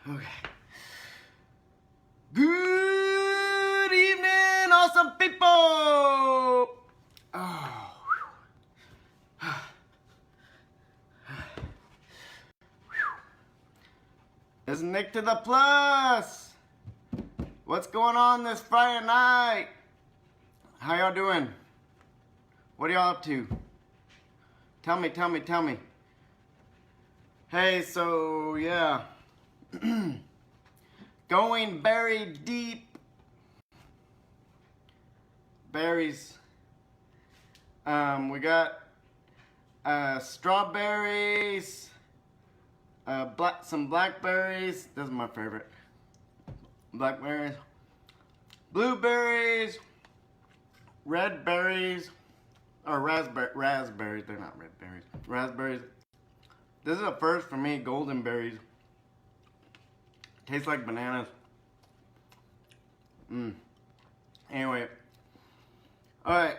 Okay. Good evening, awesome people! Oh. It's Nick to the plus. What's going on this Friday night? How y'all doing? What are y'all up to? Tell me. Hey, so yeah. Going very deep. Berries. We got strawberries, some blackberries. This is my favorite. Blackberries, blueberries, red berries, or raspberries. They're not red berries. Raspberries. This is a first for me. Golden berries. Tastes like bananas. Anyway. Alright.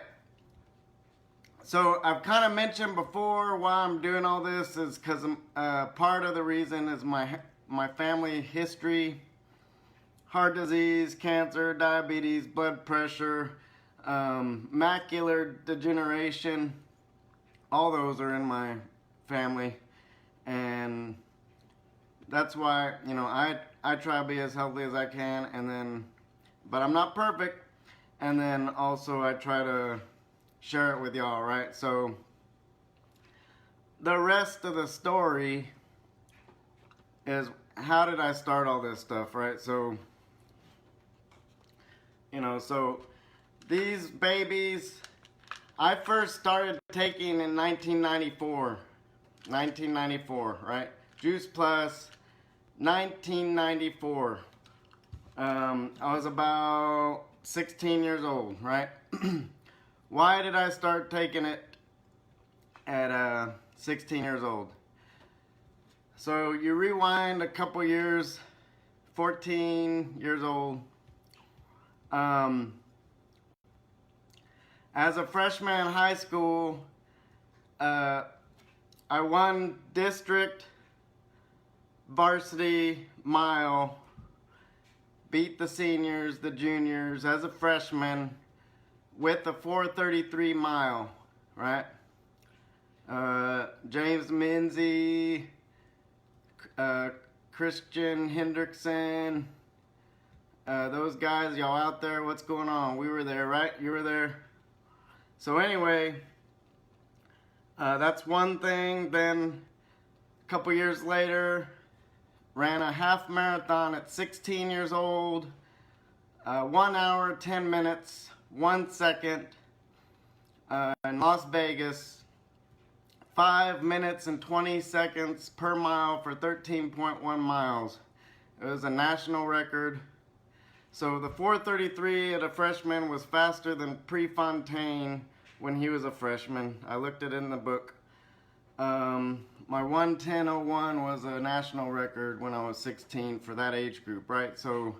So I've kind of mentioned before why I'm doing all this is because part of the reason is my family history. Heart disease, cancer, diabetes, blood pressure, macular degeneration. All those are in my family. And that's why, you know, I try to be as healthy as I can, but I'm not perfect. And then also I try to share it with y'all, right? So the rest of the story is how did I start all this stuff, right? So, you know, so these babies, I first started taking in 1994, right? Juice Plus, 1994. I was about 16 years old, right? Why did I start taking it at 16 years old? So you rewind a couple years, 14 years old. As a freshman in high school, I won district varsity mile, beat the seniors, the juniors as a freshman with a 4:33 mile, right? James Minzy, Christian Hendrickson, those guys, y'all out there, what's going on? We were there, right? You were there. So anyway, that's one thing. Then a couple years later, ran a half marathon at 16 years old, 1 hour, 10 minutes, 1 second, in Las Vegas, 5 minutes and 20 seconds per mile for 13.1 miles. It was a national record. So the 4:33 at a freshman was faster than Prefontaine when he was a freshman. I looked it in the book. My 1:10.01 was a national record when I was 16 for that age group, right? So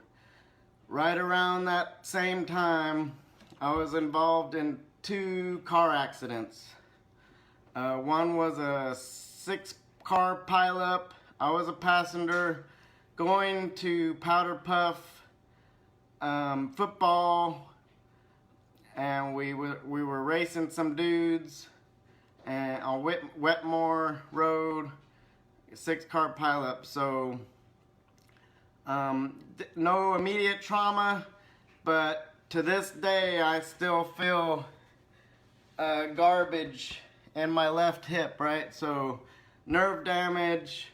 right around that same time, I was involved in 2 car accidents. One was a 6-car pileup. I was a passenger going to Powder Puff football, and we were racing some dudes and on Wetmore Road, 6-car pileup. So no immediate trauma, but to this day I still feel garbage in my left hip, right? So nerve damage.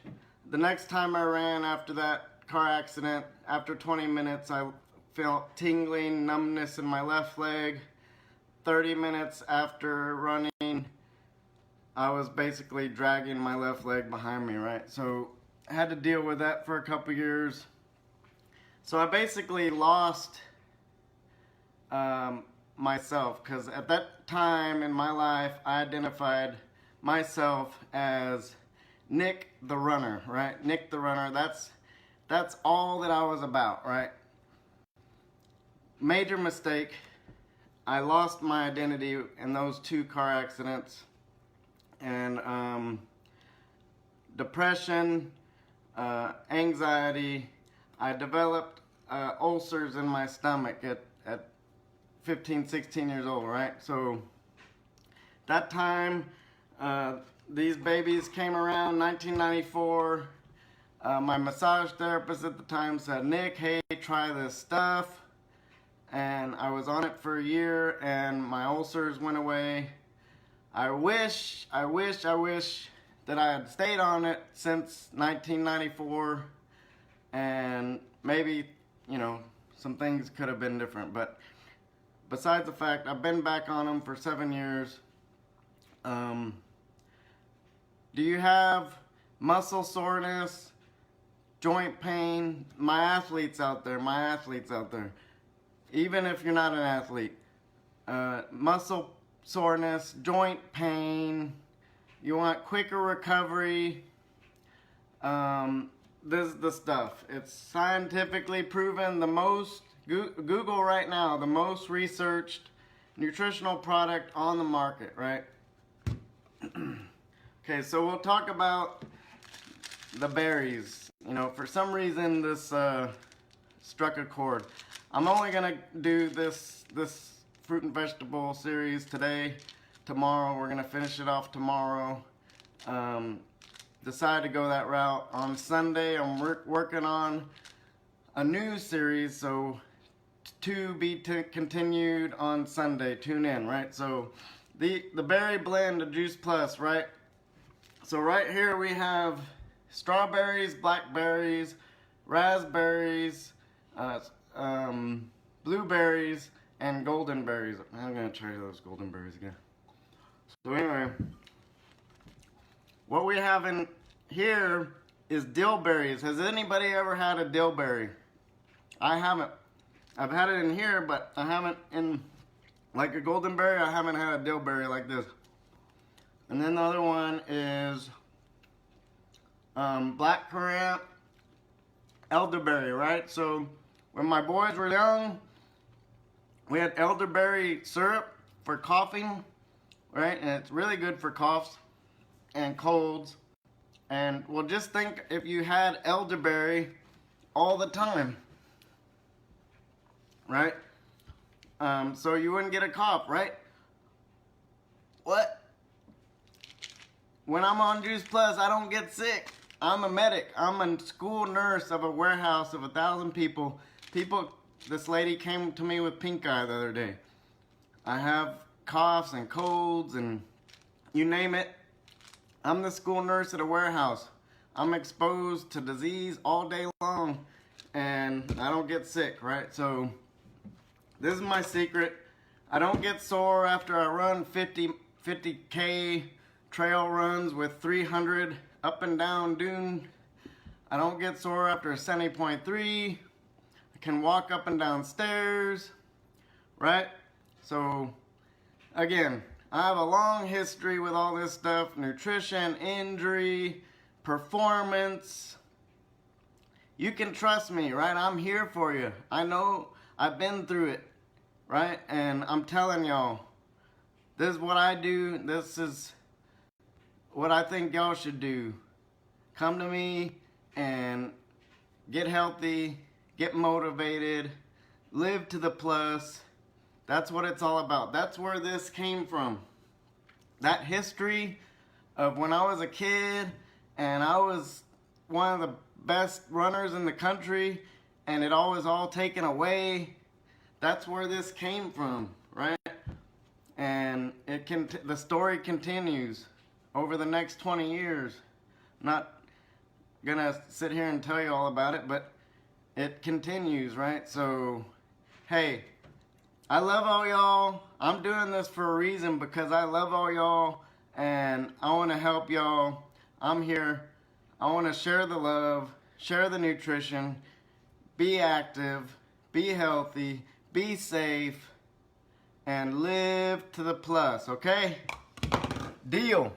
The next time I ran after that car accident, after 20 minutes I felt tingling, numbness in my left leg. 30 minutes after running, I was basically dragging my left leg behind me, right? So I had to deal with that for a couple years. So I basically lost myself, because at that time in my life, I identified myself as Nick the Runner, right? Nick the Runner, that's all that I was about, right? Major mistake. I lost my identity in those 2 car accidents, and depression, anxiety. I developed ulcers in my stomach at 15, 16 years old, right? So that time, these babies came around 1994. My massage therapist at the time said, Nick, hey, try this stuff. And I was on it for a year and my ulcers went away. I wish that I had stayed on it since 1994, and maybe, you know, some things could have been different. But besides the fact, I've been back on them for 7 years. Do you have muscle soreness, joint pain? My athletes out there, even if you're not an athlete, muscle soreness, joint pain, you want quicker recovery, this is the stuff. It's scientifically proven, the most, Google right now, the most researched nutritional product on the market, right? Okay, so we'll talk about the berries. You know, for some reason this struck a chord. I'm only gonna do this fruit and vegetable series today. Tomorrow we're gonna finish it off tomorrow. Decided to go that route. On Sunday I'm working on a new series, so to be continued on Sunday. Tune in, right? So the berry blend of Juice Plus, right? So right here we have strawberries, blackberries, raspberries, blueberries, and golden berries. I'm gonna try those golden berries again. So anyway, what we have in here is dill berries. Has anybody ever had a dill berry? I haven't. I've had it in here, but I haven't in, like a golden berry, I haven't had a dill berry like this. And then the other one is black currant, elderberry, right? So when my boys were young, we had elderberry syrup for coughing, right? And it's really good for coughs and colds. And well, just think if you had elderberry all the time, right? So you wouldn't get a cough, right? What? When I'm on Juice Plus, I don't get sick. I'm a medic. I'm a school nurse of a warehouse of 1,000 people. This lady came to me with pink eye the other day. I have coughs and colds and you name it. I'm the school nurse at a warehouse. I'm exposed to disease all day long and I don't get sick, right? So this is my secret. I don't get sore after I run 50K trail runs with 300 up and down dune. I don't get sore after a 70.3. I can walk up and down stairs, right? So again, I have a long history with all this stuff: nutrition, injury, performance. You can trust me, right? I'm here for you. I know I've been through it, right? And I'm telling y'all, this is what I do. This is what I think y'all should do. Come to me and get healthy, get motivated, live to the plus. That's what it's all about. That's where this came from. That history of when I was a kid and I was one of the best runners in the country and it all was all taken away. That's where this came from, right? And the story continues over the next 20 years. I'm not gonna sit here and tell you all about it, but it continues, right? So, hey, I love all y'all. I'm doing this for a reason, because I love all y'all and I want to help y'all. I'm here. I want to share the love, share the nutrition, be active, be healthy, be safe, and live to the plus, okay? Deal.